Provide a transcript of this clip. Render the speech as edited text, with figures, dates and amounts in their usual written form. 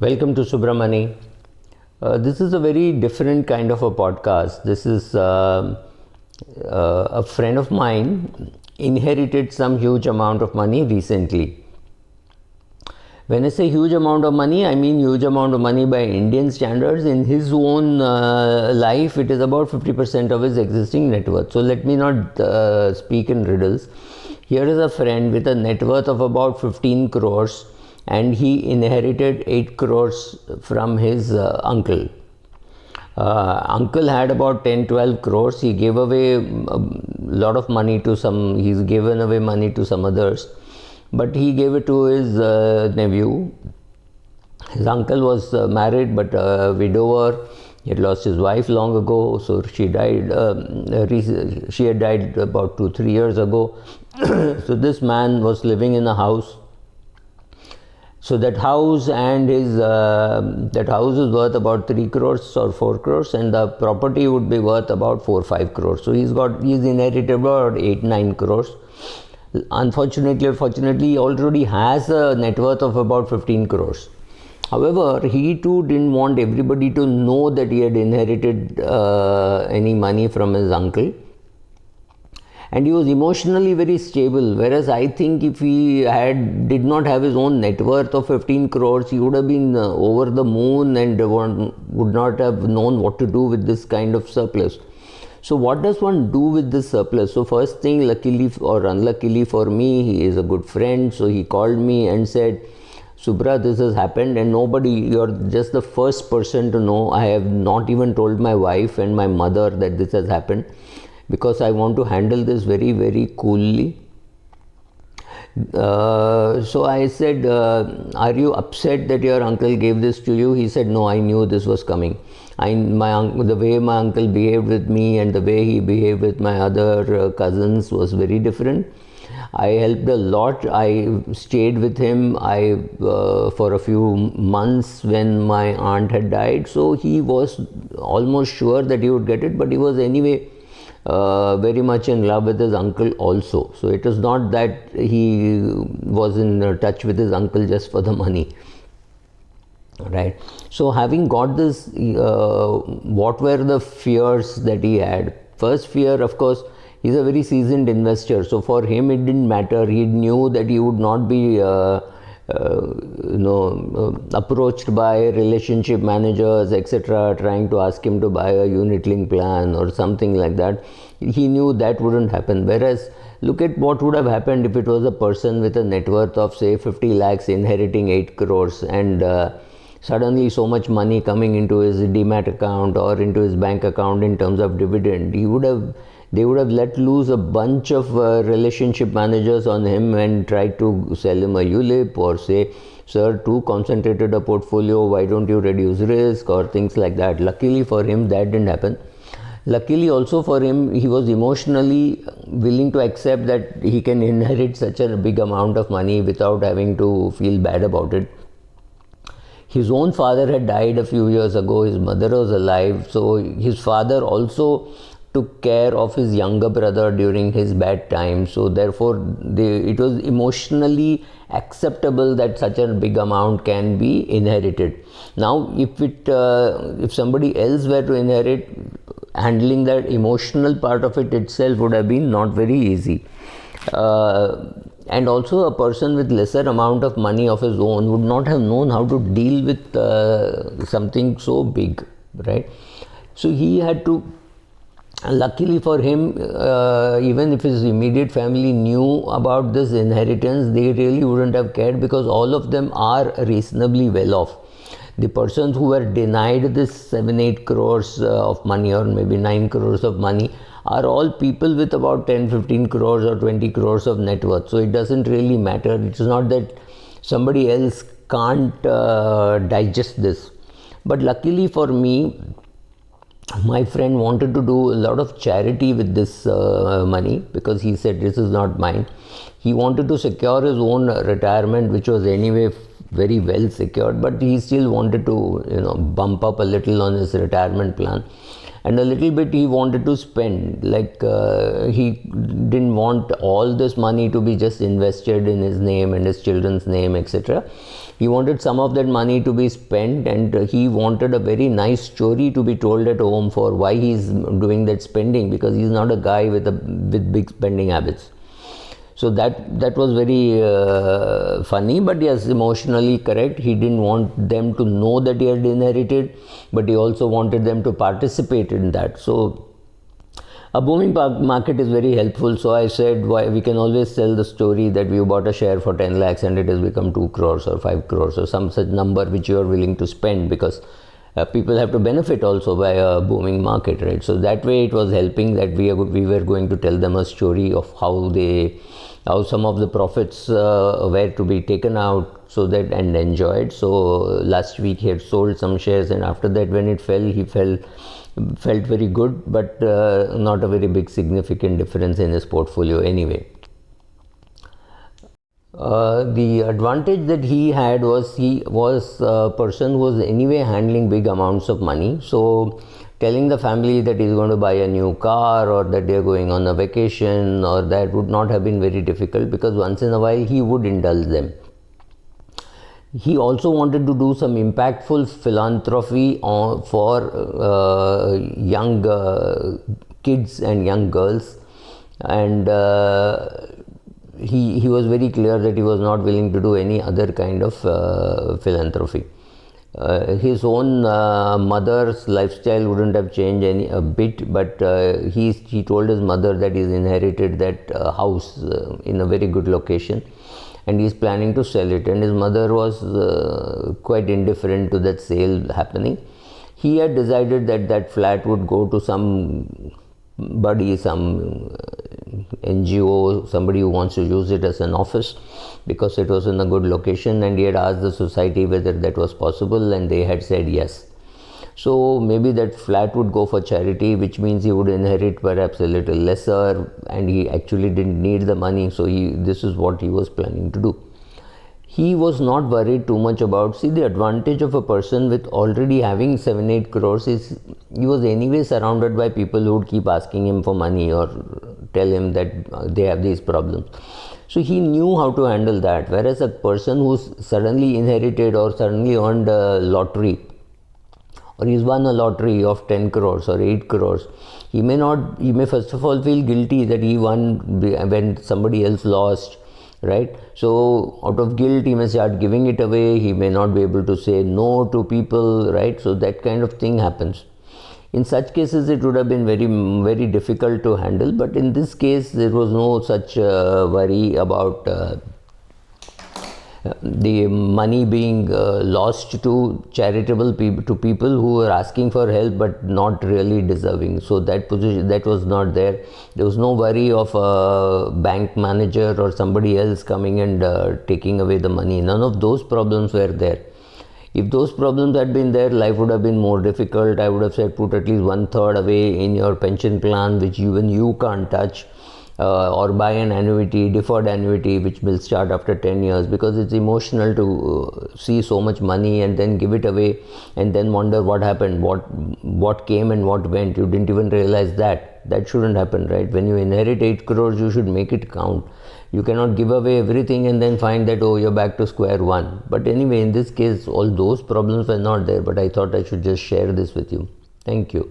Welcome to Subramani. This is a very different kind of a podcast. This is a friend of mine inherited some huge amount of money recently. When I say huge amount of money, I mean huge amount of money by Indian standards. In his own life, it is about 50% of his existing net worth. So let me not speak in riddles. Here is a friend with a net worth of about 15 crores and he inherited 8 crores from his uncle. Uncle had about 10-12 crores. He gave away a lot of money to some, he's given away money to some others, but he gave it to his nephew. His uncle was married but a widower. He had lost his wife long ago, so she died. She had died about 2-3 years ago. So this man was living in a house. So that house and his that house is worth about 3 crores or 4 crores, and the property would be worth about 4-5 crores. So he's inherited about 8-9 crores. Unfortunately or fortunately, he already has a net worth of about 15 crores. However, he too didn't want everybody to know that he had inherited any money from his uncle. And he was emotionally very stable, whereas I think if he did not have his own net worth of 15 crores, he would have been over the moon and would not have known what to do with this kind of surplus. So what does one do with this surplus? So first thing, luckily or unluckily for me, he is a good friend. So he called me and said, Subra, this has happened and you're just the first person to know. I have not even told my wife and my mother that this has happened, because I want to handle this very, very coolly. So I said, are you upset that your uncle gave this to you? He said, no, I knew this was coming. The way my uncle behaved with me and the way he behaved with my other cousins was very different. I helped a lot. I stayed with him for a few months when my aunt had died. So he was almost sure that he would get it, but he was anyway very much in love with his uncle also. So it was not that he was in touch with his uncle just for the money, right? So having got this, what were the fears that he had? First fear, of course, he's a very seasoned investor, so for him it didn't matter. He knew that he would not be approached by relationship managers, etc., trying to ask him to buy a unit-linked plan or something like that. He knew that wouldn't happen. Whereas, look at what would have happened if it was a person with a net worth of say 50 lakhs inheriting 8 crores and suddenly so much money coming into his demat account or into his bank account in terms of dividend. They would have let loose a bunch of relationship managers on him and tried to sell him a ULIP or say, sir, too concentrated a portfolio, why don't you reduce risk or things like that. Luckily for him, that didn't happen. Luckily also for him, he was emotionally willing to accept that he can inherit such a big amount of money without having to feel bad about it. His own father had died a few years ago, his mother was alive, so his father also took care of his younger brother during his bad time. So therefore, it was emotionally acceptable that such a big amount can be inherited. Now, if somebody else were to inherit, handling that emotional part of it itself would have been not very easy. And also a person with lesser amount of money of his own would not have known how to deal with something so big, right? So he had to, luckily for him, even if his immediate family knew about this inheritance, they really wouldn't have cared, because all of them are reasonably well off. The persons who were denied this 7-8 crores of money or maybe 9 crores of money are all people with about 10-15 crores or 20 crores of net worth. So it doesn't really matter. It's not that somebody else can't digest this. But luckily for me, my friend wanted to do a lot of charity with this money, because he said, this is not mine. He wanted to secure his own retirement, which was anyway very well secured, but he still wanted to, bump up a little on his retirement plan. And a little bit he wanted to spend, he didn't want all this money to be just invested in his name and his children's name, etc. He wanted some of that money to be spent, and he wanted a very nice story to be told at home for why he's doing that spending, because he's not a guy with big spending habits. So that was very funny, but yes, emotionally correct. He didn't want them to know that he had inherited, but he also wanted them to participate in that. So a booming market is very helpful. So I said, why we can always tell the story that we bought a share for 10 lakhs and it has become 2 crores or 5 crores or some such number which you are willing to spend, because people have to benefit also by a booming market, right? So that way it was helping that we were going to tell them a story of how some of the profits were to be taken out, so that and enjoyed. So last week he had sold some shares, and after that when it fell, he felt very good, but not a very big significant difference in his portfolio anyway. The advantage that he had was he was a person who was anyway handling big amounts of money. So telling the family that he's going to buy a new car or that they're going on a vacation or that would not have been very difficult, because once in a while he would indulge them. He also wanted to do some impactful philanthropy for young kids and young girls, and he was very clear that he was not willing to do any other kind of philanthropy. His own mother's lifestyle wouldn't have changed a bit, but he told his mother that he's inherited that house in a very good location, and he's planning to sell it, and his mother was quite indifferent to that sale happening. He had decided that flat would go to somebody, some NGO, somebody who wants to use it as an office, because it was in a good location, and he had asked the society whether that was possible, and they had said yes. So maybe that flat would go for charity, which means he would inherit perhaps a little lesser, and he actually didn't need the money. So this is what he was planning to do. He was not worried too much about, the advantage of a person with already having 7-8 crores is he was anyway surrounded by people who would keep asking him for money or tell him that they have these problems. So he knew how to handle that. Whereas a person who's suddenly inherited or suddenly earned a lottery, or he's won a lottery of 10 crores or 8 crores, he may first of all feel guilty that he won when somebody else lost, right? So out of guilt he may start giving it away, he may not be able to say no to people, right? So that kind of thing happens. In such cases it would have been very, very difficult to handle, but in this case there was no such worry about the money being lost to charitable people, to people who were asking for help but not really deserving. So that position, that was not there. There was no worry of a bank manager or somebody else coming and taking away the money. None of those problems were there. If those problems had been there, life would have been more difficult. I would have said put at least 1/3 away in your pension plan, which even you can't touch. Or buy an annuity, deferred annuity, which will start after 10 years, because it's emotional to see so much money and then give it away and then wonder what happened, what came and what went. You didn't even realize that. That shouldn't happen, right? When you inherit 8 crores, you should make it count. You cannot give away everything and then find that, oh, you're back to square one. But anyway, in this case, all those problems were not there, but I thought I should just share this with you. Thank you.